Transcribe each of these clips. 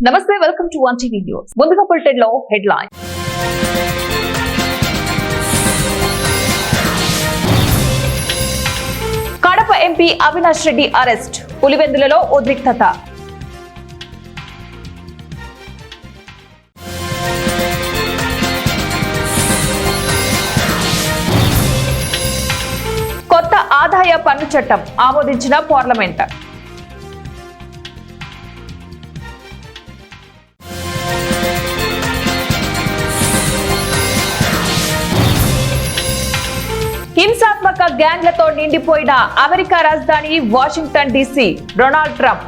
నమస్తే, welcome to 1TV news. ముందుగా bulletin లో headline. Kadapa MP Avinash Reddy arrest, పులివెందులలో ఉద్రిక్తత. కొత్త ఆదాయ పన్ను చట్టం ఆమోదించిన పార్లమెంట్. హింసాత్మక గ్యాంగ్లతో నిండిపోయిన అమెరికా రాజధాని Washington DC. Donald Trump.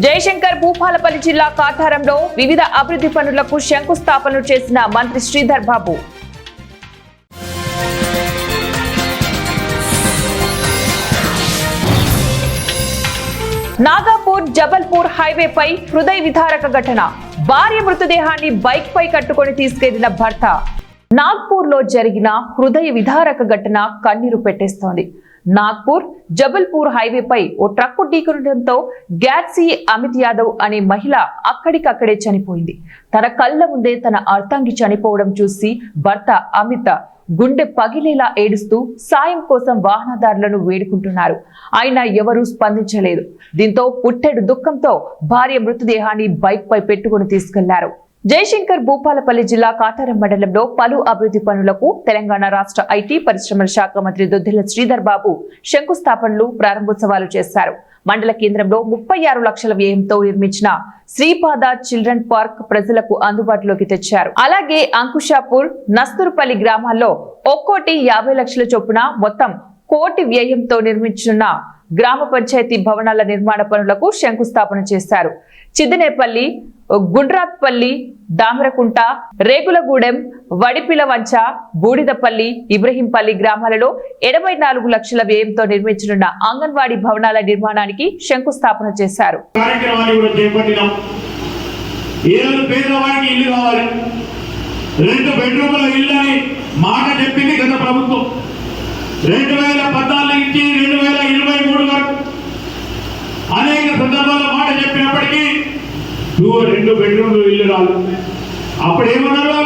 Jayashankar Bhupalpally జిల్లా కాటారంలో వివిధ అభివృద్ధి పనులకు శంకుస్థాపనలు చేసిన మంత్రి శ్రీధర్ బాబు. నాగపూర్ జబల్పూర్ హైవేపై హృదయ విదారక ఘటన. భార్య మృతదేహాన్ని బైక్ పై కట్టుకొని తీసుకెళ్లిన భర్త. నాగ్పూర్ లో జరిగిన హృదయ విదారక ఘటన కన్నీరు పెట్టేస్తోంది. నాగ్పూర్ జబల్పూర్ హైవేపై ఓ ట్రక్కు ఢీకొనడంతో గ్యాట్సీ అమిత్ యాదవ్ అనే మహిళ అక్కడికక్కడే చనిపోయింది. తన కళ్ళ ముందే తన అర్ధాంగి చనిపోవడం చూసి భర్త అమిత్ గుండె పగిలేలా ఏడుస్తూ సాయం కోసం వాహనదారులను వేడుకుంటున్నారు. ఆయన ఎవరూ స్పందించలేదు. దీంతో పుట్టెడు దుఃఖంతో భార్య మృతదేహాన్ని బైక్ పై పెట్టుకుని తీసుకెళ్లారు. జయశంకర్ భూపాలపల్లి జిల్లా కాటారం మండలంలో పలు అభివృద్ధి పనులకు తెలంగాణ రాష్ట్ర ఐటీ పరిశ్రమల శాఖ మంత్రి దుద్దిళ్ల శ్రీధర్ బాబు శంకుస్థాపనలు, ప్రారంభోత్సవాలు చేశారు. మండల కేంద్రంలో 36 లక్షల వ్యయంతో నిర్మించిన శ్రీపాద చిల్డ్రన్ పార్క్ ప్రజలకు అందుబాటులోకి తెచ్చారు. అలాగే అంకుషాపూర్, నస్తూరుపల్లి గ్రామాల్లో ఒక్కోటి 50 లక్షల చొప్పున మొత్తం 1 కోటి వ్యయంతో నిర్మించిన గ్రామ పంచాయతీ భవనాల నిర్మాణ పనులకు శంకుస్థాపన చేశారు. చిద్దనేపల్లి, గుండ్రాత్పల్లి, దామరకుంట, రేగులగూడెం, వడిపిలవంచ, బూడిదపల్లి, ఇబ్రహీంపల్లి గ్రామాలలో 84 లక్షల వ్యయంతో నిర్మించనున్న అంగన్వాడీ భవనాల నిర్మాణానికి శంకుస్థాపన చేశారు. మాట చెప్పింది గత ప్రభుత్వం. 2014 నుంచి 2023 వరకు అనేక సందర్భాల్లో మాట చెప్పినప్పటికీ 2 బెడ్రూమ్లు ఇల్లు రాదు. అప్పుడు ఏమన్నారు?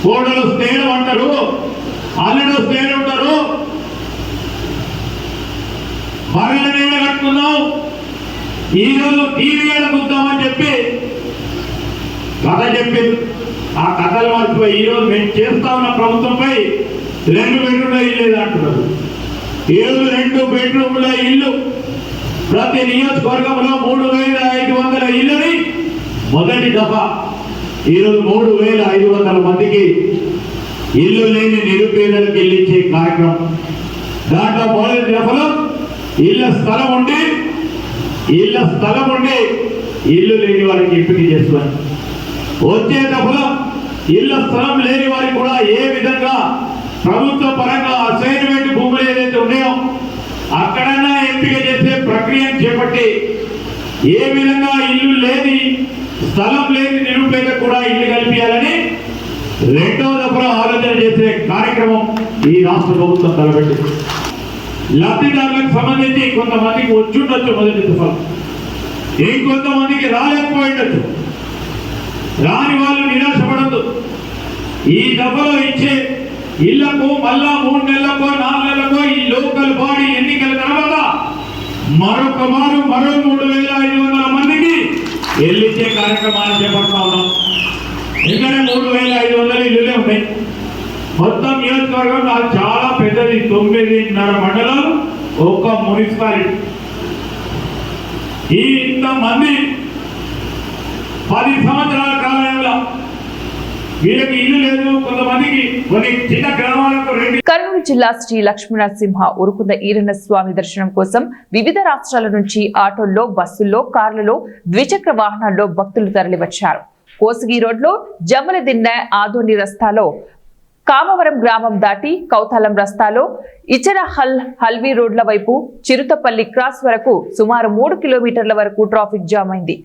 కోడలు స్నేహం అంటారు, అల్లుడు స్నేహం ఉంటారు, మరణ నీడ కట్టుకుందాం, ఈరోజు టీవీ చూద్దామని చెప్పి కథ చెప్పింది. ఆ కథలు మర్చిపోయి ఈరోజు మేము చేస్తా ఉన్న ప్రభుత్వంపై 2 బెడ్రూమ్ల ఇల్లు అంటున్నారు. ఈరోజు 2 బెడ్రూమ్ల ఇల్లు ప్రతి నియోజకవర్గంలో 3500 ఇల్లుని మొదటి దఫా ఈరోజు 3500 మందికి ఇల్లు లేని నిరుపేదలకు ఇల్లు ఇచ్చే కార్యక్రమం. దాంట్లో మొదటి దఫలో ఇళ్ల స్థలం ఉండి ఇల్లు లేని వారికి ఎంపిక చేస్తున్నారు. వచ్చే దఫలో ఇళ్ల స్థలం లేని వారికి కూడా ఏ విధంగా ప్రభుత్వ పరంగా అసైన్మెంట్ భూములు ఏదైతే ఉన్నాయో అక్కడైనా ఎంపిక చేసే ప్రక్రియను చేపట్టి ఏ విధంగా ఇల్లు లేని, స్థలం లేని నిరుపేద కూడా ఇల్లు కల్పించాలని 2వ దఫలో ఆలోచన చేసే కార్యక్రమం ఈ రాష్ట్ర ప్రభుత్వం తలపెట్టింది. లబ్ధిదారులకు సంబంధించి కొంతమందికి వచ్చుండొచ్చు మొదటి దఫలో, ఇంకొంతమందికి రాలేకపోయిండొచ్చు. రాని వాళ్ళు నిరాశపడద్దు. ఈ దఫలో ఇచ్చే ఇళ్లకు మళ్ళా 3 నెలలకో 4 నెలలకో ఈ లోకల్ బాడీ ఎన్నికల తర్వాత మరో 3500 మందికి ఇల్లిచ్చే కార్యక్రమాన్ని చేపడతా ఉన్నాం. ఎందుకంటే 3500 ఇల్లులే ఉన్నాయి. మొత్తం నియోజకవర్గం నాకు చాలా పెద్దది, 9.5 మండలాలు, 1 మున్సిపాలిటీ. ఇంతమంది 10 సంవత్సరాల కాలంలో వీళ్ళకి ఇల్లు లేదు. కొంతమందికి కొన్ని చిన్న గ్రామాలకు కర్నూలు జిల్లా శ్రీ లక్ష్మీనరసింహ ఉరుకుంద ఈరన్న స్వామి దర్శనం కోసం వివిధ రాష్ట్రాల నుంచి ఆటోల్లో, బస్సుల్లో, కార్లలో, ద్విచక్ర వాహనాల్లో భక్తులు తరలివచ్చారు. కోసిగి రోడ్లో జమ్మలదిన్నె ఆదోని రస్తాలో కామవరం గ్రామం దాటి కౌతాలం రస్తాలో ఇచర హల్వీ రోడ్ల వైపు చిరుతపల్లి క్రాస్ వరకు సుమారు 3 కిలోమీటర్ల వరకు ట్రాఫిక్ జామ్ అయింది.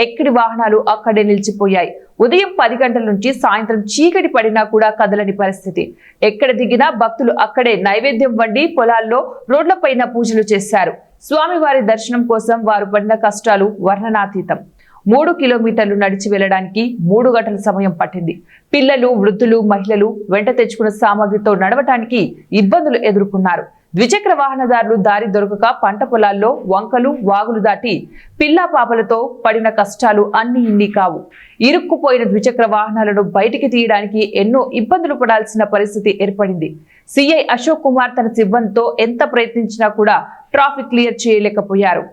ఎక్కడి వాహనాలు అక్కడే నిలిచిపోయాయి. ఉదయం 10 గంటల నుంచి సాయంత్రం చీకటి పడినా కూడా కదలని పరిస్థితి. ఎక్కడ దిగినా భక్తులు అక్కడే నైవేద్యం వండి పొలాల్లో రోడ్లపైన పూజలు చేశారు. స్వామివారి దర్శనం కోసం వారు పడిన కష్టాలు వర్ణనాతీతం. 3 కిలోమీటర్లు నడిచి వెళ్లడానికి 3 గంటల సమయం పట్టింది. పిల్లలు, వృద్ధులు, మహిళలు వెంట తెచ్చుకున్న సామాగ్రితో నడవటానికి ఇబ్బందులు ఎదుర్కొన్నారు. ద్విచక్ర వాహనదారులు దారి దొరకక పంట పొలాల్లో వంకలు, వాగులు దాటి పిల్లా పాపలతో పడిన కష్టాలు అన్ని ఇన్ని కావు. ఇరుక్కుపోయిన ద్విచక్ర వాహనాలను బయటికి తీయడానికి ఎన్నో ఇబ్బందులు పడాల్సిన పరిస్థితి ఏర్పడింది. సిఐ అశోక్ కుమార్ తన సిబ్బందితో ఎంత ప్రయత్నించినా కూడా ట్రాఫిక్ క్లియర్ చేయలేకపోయారు.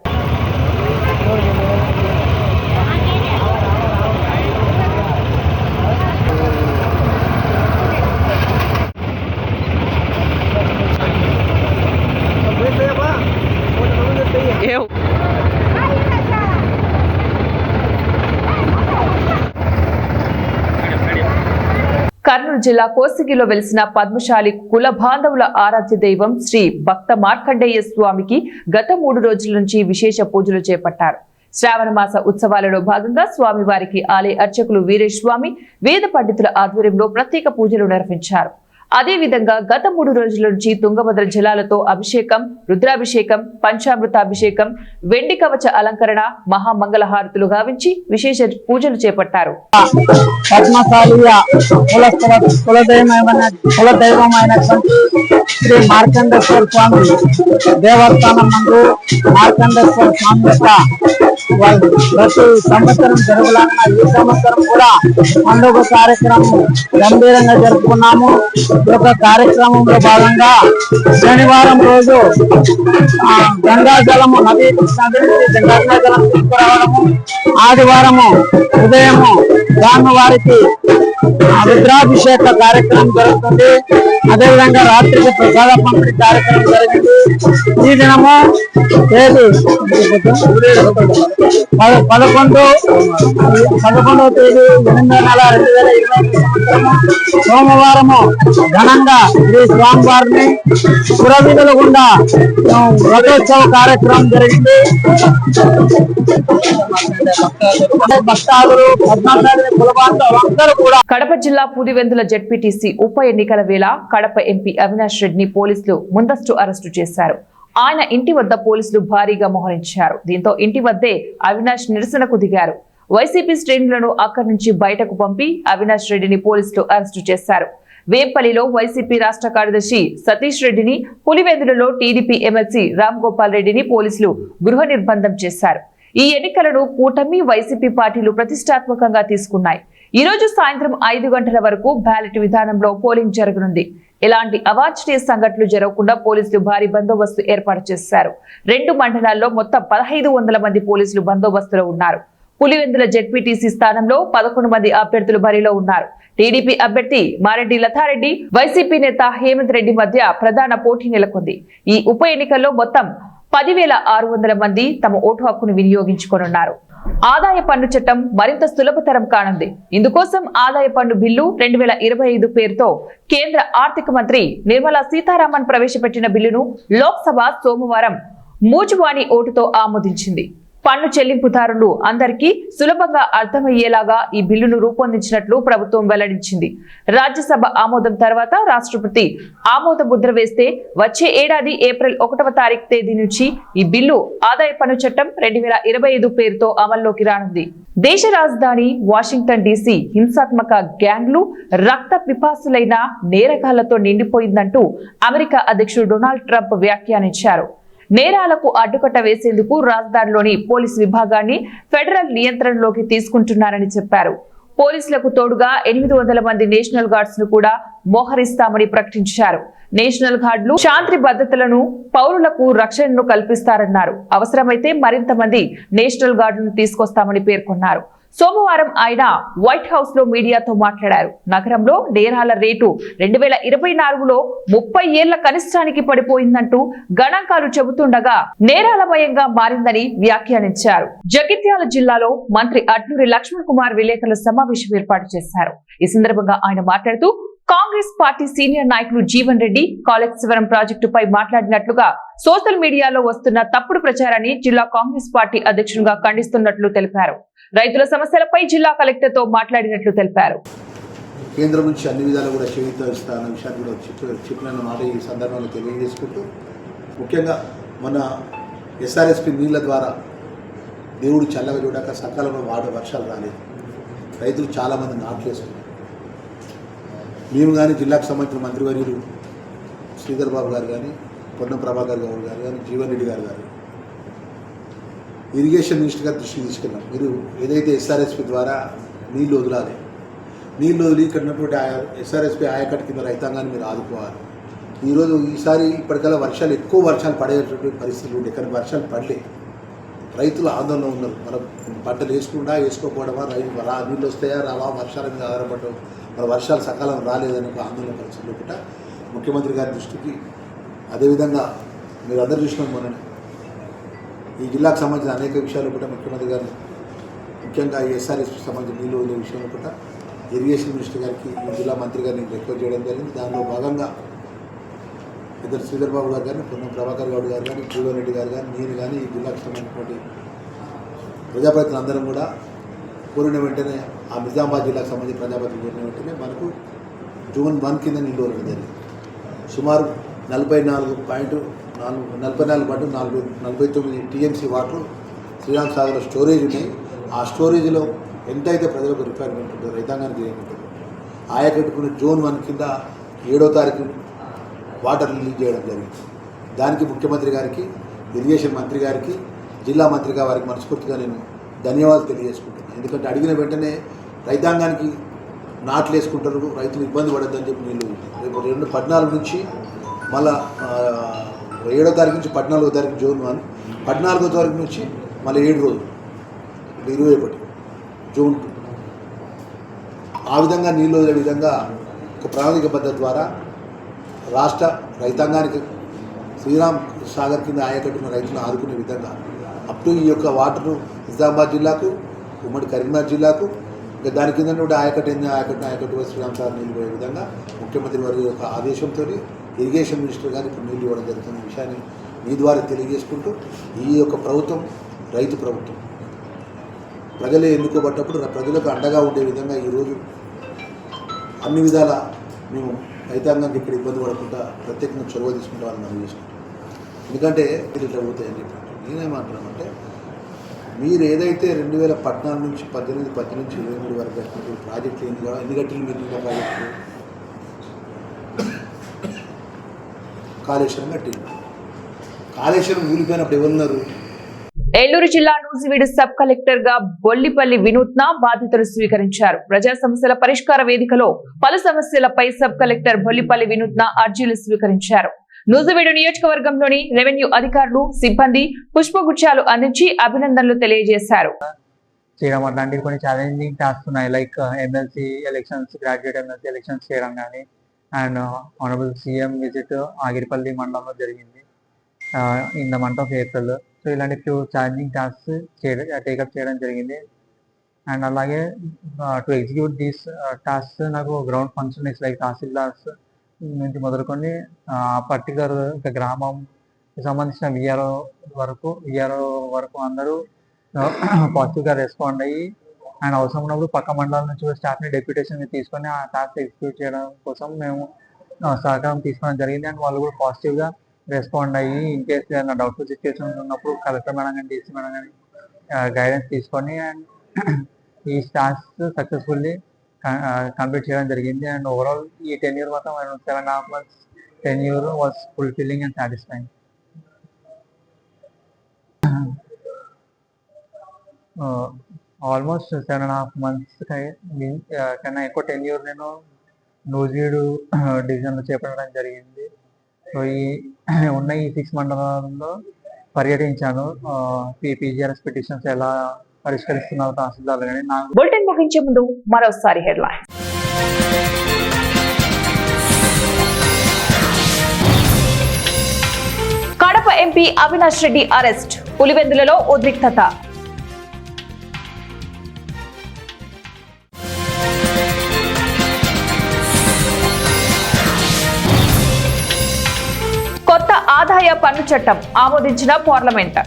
కర్నూలు జిల్లా కోసిగిలో వెలిసిన పద్మశాలి కుల బాంధవుల ఆరాధ్య దైవం శ్రీ భక్త మార్కండేయ స్వామికి గత 3 రోజుల నుంచి విశేష పూజలు చేపట్టారు. శ్రావణ మాస ఉత్సవాలలో భాగంగా స్వామివారికి ఆలయ అర్చకులు వీరేస్వామి, వేద పండితుల ఆధ్వర్యంలో ప్రత్యేక పూజలు నిర్వహించారు. అదేవిధంగా గత 3 రోజుల నుంచి తుంగభద్ర జలాలతో అభిషేకం, రుద్రాభిషేకం, పంచామృతాభిషేకం, వెండి కవచ అలంకరణ, మహామంగళహారతులు గావించి విశేష పూజలు చేపట్టారు. కులదైవమైనటువంటి శ్రీ మార్కండేశ్వర స్వామి దేవస్థానం నందు మార్కండేశ్వర స్వామి యొక్క ప్రతి సంవత్సరం జరుగులాగా ఈ సంవత్సరం కూడా పండుగ కార్యక్రమం గంభీరంగా జరుపుకున్నాము. ఈ యొక్క కార్యక్రమంలో భాగంగా శనివారం రోజు గంగాజలము నది నుంచి గంగాజలం తీసుకురావడము, ఆదివారము ఉదయము స్వామివారికి రుద్రాభిషేక కార్యక్రమం జరుగుతుంది. అదేవిధంగా రాత్రికి ప్రసాద పంపిణీ కార్యక్రమం జరిగింది. ఈ దినము తేదీ 11వ తేదీ 8వ నెల 2020 సోమవారము ఘనంగా శ్రీ స్వామివారిని పురవీధుల గుండా రథోత్సవ కార్యక్రమం జరిగింది. భక్తాదులు కులబాంధవులందరూ కూడా. కడప జిల్లా పులివెందుల జెడ్పీటీసీ ఉప ఎన్నికల వేళ కడప ఎంపీ అవినాష్ రెడ్డిని పోలీసులు ముందస్తు అరెస్టు చేశారు. ఆయన ఇంటి వద్ద పోలీసులు భారీగా మోహరించారు. దీంతో ఇంటి వద్దే అవినాష్ నిరసనకు దిగారు. వైసీపీ శ్రేణులను అక్కడి నుంచి బయటకు పంపి అవినాష్ రెడ్డిని పోలీసులు అరెస్టు చేశారు. వేంపల్లిలో వైసీపీ రాష్ట్ర కార్యదర్శి సతీష్ రెడ్డిని, పులివెందులలో టీడీపీ ఎమ్మెల్సీ రామ్ గోపాల్ రెడ్డిని పోలీసులు గృహ నిర్బంధం చేశారు. ఈ ఎన్నికలను కూటమి, వైసీపీ పార్టీలు ప్రతిష్టాత్మకంగా తీసుకున్నాయి. ఈ రోజు సాయంత్రం 5 గంటల వరకు బ్యాలెట్ విధానంలో పోలింగ్ జరగనుంది. ఎలాంటి అవాంఛనీయ సంఘటనలు జరగకుండా పోలీసులు భారీ బందోబస్తు ఏర్పాటు చేశారు. 2 మండలాల్లో మొత్తం 1500 మంది పోలీసులు బందోబస్తులో ఉన్నారు. పులివెందుల జెడ్పీటీసీ స్థానంలో 11 మంది అభ్యర్థులు బరిలో ఉన్నారు. టీడీపీ అభ్యర్థి మారెడ్డి లతారెడ్డి, వైసీపీ నేత హేమంత్ రెడ్డి మధ్య ప్రధాన పోటీ నెలకొంది. ఈ ఉప ఎన్నికల్లో మొత్తం 10,600 మంది తమ ఓటు హక్కును వినియోగించుకోనున్నారు. ఆదాయ పన్ను చట్టం మరింత సులభతరం కానుంది. ఇందుకోసం ఆదాయ పన్ను బిల్లు 2025 పేరుతో కేంద్ర ఆర్థిక మంత్రి నిర్మలా సీతారామన్ ప్రవేశపెట్టిన బిల్లును లోక్సభ సోమవారం మూజువాణి ఓటుతో ఆమోదించింది. పన్ను చెల్లింపుదారులు అందరికీ సులభంగా అర్థమయ్యేలాగా ఈ బిల్లును రూపొందించినట్లు ప్రభుత్వం వెల్లడించింది. రాజ్యసభ ఆమోదం తర్వాత రాష్ట్రపతి ఆమోద ముద్ర వేస్తే వచ్చే ఏడాది ఏప్రిల్ 1వ తారీఖు తేదీ నుంచి ఈ బిల్లు ఆదాయ పన్ను చట్టం 2025 పేరుతో అమల్లోకి రానుంది. దేశ రాజధాని వాషింగ్టన్ డీసీ హింసాత్మక గ్యాంగ్లు రక్త పిపాసులైన నేరగాళ్లతో నిండిపోయిందంటూ అమెరికా అధ్యక్షుడు డొనాల్డ్ ట్రంప్ వ్యాఖ్యానించారు. నేరాలకు అడ్డుకట్ట వేసేందుకు రాజధానిలోని పోలీసు విభాగాన్ని ఫెడరల్ నియంత్రణలోకి తీసుకుంటున్నారని చెప్పారు. పోలీసులకు తోడుగా 800 మంది నేషనల్ గార్డ్స్ ను కూడా మోహరిస్తామని ప్రకటించారు. నేషనల్ గార్డులు శాంతి భద్రతలను, పౌరులకు రక్షణను కల్పిస్తారన్నారు. అవసరమైతే మరింత మంది నేషనల్ గార్డులను తీసుకొస్తామని పేర్కొన్నారు. సోమవారం ఆయన వైట్ హౌస్ లో మీడియాతో మాట్లాడారు. నగరంలో నేరాల రేటు 2024లో 30 ఏళ్ల కనిష్టానికి పడిపోయిందంటూ గణాంకాలు చెబుతుండగా నేరాలమయంగా మారిందని వ్యాఖ్యానించారు. జగిత్యాల జిల్లాలో మంత్రి అట్లూరి లక్ష్మణ్ కుమార్ విలేకరుల సమావేశం ఏర్పాటు చేశారు. ఈ సందర్భంగా ఆయన మాట్లాడుతూ కాంగ్రెస్ పార్టీ సీనియర్ నాయకులు జీవన్ రెడ్డి కాళేశ్వరం ప్రాజెక్టుపై మాట్లాడినట్లుగా సోషల్ మీడియాలో వస్తున్న తప్పుడు ప్రచారాన్ని జిల్లా కాంగ్రెస్ పార్టీ అధ్యక్షునిగా ఖండిస్తున్నట్లు తెలిపారు. రైతుల సమస్యలపై జిల్లా కలెక్టర్ తో మాట్లాడినట్లు తెలిపారు. కేంద్రం నుంచి అన్ని విధాలు కూడా చేయిస్తారన్న విషయాన్ని కూడా చెప్పిన మాట ఈ సందర్భంలో తెలియజేసుకుంటూ, ముఖ్యంగా మన ఎస్ఆర్ఎస్పి నీళ్ల ద్వారా దేవుడు చల్లగా చూడక సకాలంలో వర్షాలు రాలేదు. రైతులు చాలామంది నాట్లు వేసుకున్నారు. మేము కానీ జిల్లాకు సంబంధించిన మంత్రివర్యులు శ్రీధర్ బాబు గారు కానీ, పొన్నం ప్రభాకర్ గౌడ్ గారు కానీ, జీవన్ రెడ్డి గారు ఇరిగేషన్ మినిస్టర్ గారి దృష్టికి తీసుకెళ్ళాం. మీరు ఏదైతే ఎస్ఆర్ఎస్పి ద్వారా నీళ్లు వదలాలి, నీళ్లు వదిలి ఇక్కడ ఉన్నటువంటి ఎస్ఆర్ఎస్పి ఆయకట్టు కింద రైతాంగాన్ని మీరు ఆదుకోవాలి. ఈసారి ఇప్పటికల్లా ఎక్కువ వర్షాలు పడేటువంటి పరిస్థితులు ఉండే, కానీ వర్షాలు పడలే. రైతులు ఆందోళన ఉన్నారు. మనం పంటలు వేసుకోకపోవడమా, నీళ్ళు వస్తాయా రావా, వర్షాల మీద ఆధారపడడం, మన వర్షాలు సకాలం రాలేదని ఒక ఆందోళన పరిస్థితులు కూడా ముఖ్యమంత్రి గారి దృష్టికి, అదేవిధంగా మీరు అందరూ చూసినాం మొన్న ఈ జిల్లాకు సంబంధించిన అనేక విషయాలు కూడా ముఖ్యమంత్రి గారు, ముఖ్యంగా ఎస్ఆర్ఎస్కి సంబంధించిన నీళ్ళు వదిలే విషయంలో కూడా ఇరిగేషన్ మినిస్టర్ గారికి ఈ జిల్లా మంత్రి గారిని రిక్వెస్ట్ చేయడం జరిగింది. దానిలో భాగంగా ఇద్దరు శ్రీధర్ బాబు గారు కానీ, పొన్నం ప్రభాకర్ గౌడ్ గారు కానీ, జీవన్ రెడ్డి గారు కానీ, నేను కానీ ఈ జిల్లాకు సంబంధించినటువంటి ప్రజాప్రతినిధులు అందరం కూడా కోరిన వెంటనే ఆ నిజామాబాద్ జిల్లాకు సంబంధించిన ప్రజాప్రతినిధులు కోరిన వెంటనే మనకు జూన్ 1 కింద నీళ్ళు వదలడం జరిగింది. సుమారు 44.49 టీఎంసీ వాటర్ శ్రీరామ్ సాగర్లో స్టోరేజ్ ఉన్నాయి. ఆ స్టోరేజ్లో ఎంతైతే ప్రజలకు రిక్వైర్మెంట్ ఉంటుందో, రైతాంగానికి ఏముంటుందో, ఆయకట్టుకుని జూన్ 1 కింద 7వ తారీఖు వాటర్ రిలీజ్ చేయడం జరిగింది. దానికి ముఖ్యమంత్రి గారికి, ఇరిగేషన్ మంత్రి గారికి, జిల్లా మంత్రిగా వారికి మనస్ఫూర్తిగా నేను ధన్యవాదాలు తెలియజేసుకుంటున్నాను. ఎందుకంటే అడిగిన వెంటనే రైతాంగానికి నాట్లు వేసుకుంటారు, రైతులు ఇబ్బంది పడద్దని చెప్పి నీళ్ళు రేపు 14 నుంచి మళ్ళీ 7వ తారీఖు నుంచి 14వ తారీఖు జూన్ 1, 14వ తారీఖు నుంచి మళ్ళీ 7 రోజులు 21 జూన్ 2 ఆ విధంగా నీళ్ళు వదిలే విధంగా ఒక ప్రణాళిక పద్ధతి ద్వారా రాష్ట్ర రైతాంగానికి శ్రీరామ్ సాగర్ కింద ఆయకట్టున్న రైతులను ఆదుకునే విధంగా అప్ టు ఈ యొక్క వాటరు నిజామాబాద్ జిల్లాకు, ఉమ్మడి కరీంనగర్ జిల్లాకు, ఇంకా దాని కింద కూడా ఆయకట్టు శ్రీరామ్ సాగర్ నీళ్ళు పోయే విధంగా ముఖ్యమంత్రి వారి యొక్క ఆదేశంతో ఇరిగేషన్ మినిస్టర్ గారు ఇప్పుడు నీళ్ళు ఇవ్వడం జరుగుతున్న విషయాన్ని మీ ద్వారా తెలియజేసుకుంటూ, ఈ యొక్క ప్రభుత్వం రైతు ప్రభుత్వం, ప్రజలే ఎన్నుకోబడ్డప్పుడు ప్రజలకు అండగా ఉండే విధంగా ఈరోజు అన్ని విధాల మేము రైతాంగానికి ఇక్కడ ఇబ్బంది పడకుండా ప్రత్యేకంగా చొరవ తీసుకుంటామని మనం చేసుకుంటాం. ఎందుకంటే మీరు ఇట్లా పోతాయని చెప్పి నేనేమంటున్నామంటే, మీరు ఏదైతే 2014 నుంచి 18 నుంచి 23 వరకు కట్టినప్పుడు ప్రాజెక్టులు ఎన్ని గంటలు మీరు ప్రాజెక్టు కాళేశ్వరం కట్టింది. కాళేశ్వరం ఊలిపోయినప్పుడు ఎవరున్నారు? ఏలూరు జిల్లా నూజివీడు సబ్ కలెక్టర్ గా బొల్లిపల్లి వినూత్న బాధ్యతలు స్వీకరించారు. ప్రజా సమస్యల పరిష్కార వేదికలో పలు సమస్యలపై సబ్ కలెక్టర్ బొల్లిపల్లి వినూత్న అర్జీలు స్వీకరించారు. నూజివీడు నియోజకవర్గంలోని రెవెన్యూ అధికారులు, సిబ్బంది పుష్పగుచ్చాలు అందించి అభినందనలు తెలియజేశారు. చేయడం అట్లాంటివి కొన్ని ఛాలెంజింగ్ టాస్క్ ఉన్నాయి. Like MLC elections, graduate MLC elections చేయడం కానీ, and honourable CM visit Agiripalli మండలంలో జరిగింది in the month of April. So ఇలాంటి ఫ్యూ ఛాలెంజింగ్ టాస్క్స్ టేకప్ చేయడం జరిగింది. అండ్ అలాగే టు ఎగ్జిక్యూట్ దీస్ టాస్క్స్ నాకు గ్రౌండ్ ఫంక్షనరీస్ లైక్ తహసీల్దార్స్ నుంచి మొదలుకొని పర్టికులర్ గ్రామం సంబంధించిన విఆర్ఓ వరకు అందరూ పాజిటివ్గా రెస్పాండ్ అయ్యి, అండ్ అవసరం ఉన్నప్పుడు పక్క మండలాల నుంచి స్టాఫ్ని డెప్యూటేషన్ తీసుకొని ఆ టాస్క్ ఎగ్జిక్యూట్ చేయడం కోసం మేము సహకారం తీసుకోవడం జరిగింది. అండ్ వాళ్ళు కూడా పాజిటివ్గా రెస్పాండ్ అయ్యి, ఇన్ కేస్ ఏదైనా డౌట్ఫుల్ సిచ్యువేషన్స్ ఉన్నప్పుడు కలెక్టర్ మేడం కానీ, డీసీ మేడం కానీ గైడెన్స్ తీసుకొని అండ్ ఈ టాస్క్ సక్సెస్ఫుల్లీ కంప్లీట్ చేయడం జరిగింది. అండ్ ఓవరాల్ ఈ టెన్యూర్ మొత్తం 7.5 months tenure was fulfilling and satisfying. Almost 7.5 months కన్నా ఎక్కువ టెన్యూర్ నేను నూజివీడు డివిజన్లో చేపట్టడం జరిగింది. సో ఉన్న ఈ 6 మండలాల్లో పర్యటించాను. పీజీఆర్ఎస్ పిటిషన్స్ ఎలా పరిష్కరిస్తున్నారు తహసీల్దార్లు కానీ. బులెటిన్ ముగించే ముందు మరోసారి headline. Kadapa MP Avinash Reddy arrest, పులివెందులలో ఉద్రిక్తత. ఆదాయ పన్ను చట్టం ఆమోదించిన పార్లమెంట్.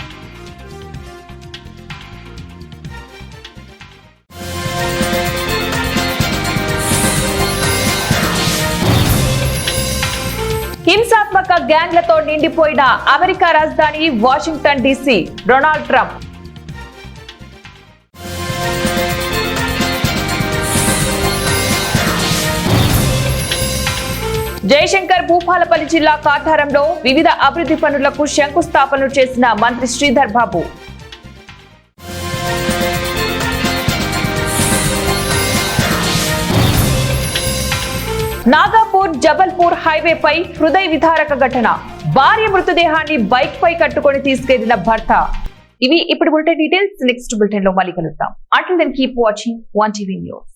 హింసాత్మక గ్యాంగ్లతో నిండిపోయిన అమెరికా రాజధాని Washington DC. Donald Trump. Jayashankar Bhupalpally జిల్లా కాటారంలో వివిధ అభివృద్ధి పనులకు శంకుస్థాపనలు చేసిన మంత్రి శ్రీధర్ బాబు. నాగాపూర్ జబల్పూర్ హైవేపై హృదయ విదారక ఘటన. భార్య మృతదేహాన్ని బైక్ పై కట్టుకొని తీసుకెళ్లిన భర్త. ఇవి ఇప్పుడు బులెటిన్ డీటెయిల్స్. నెక్స్ట్ బులెటిన్ లో మళ్ళీ కలుద్దాం. Until then keep watching 1TV news.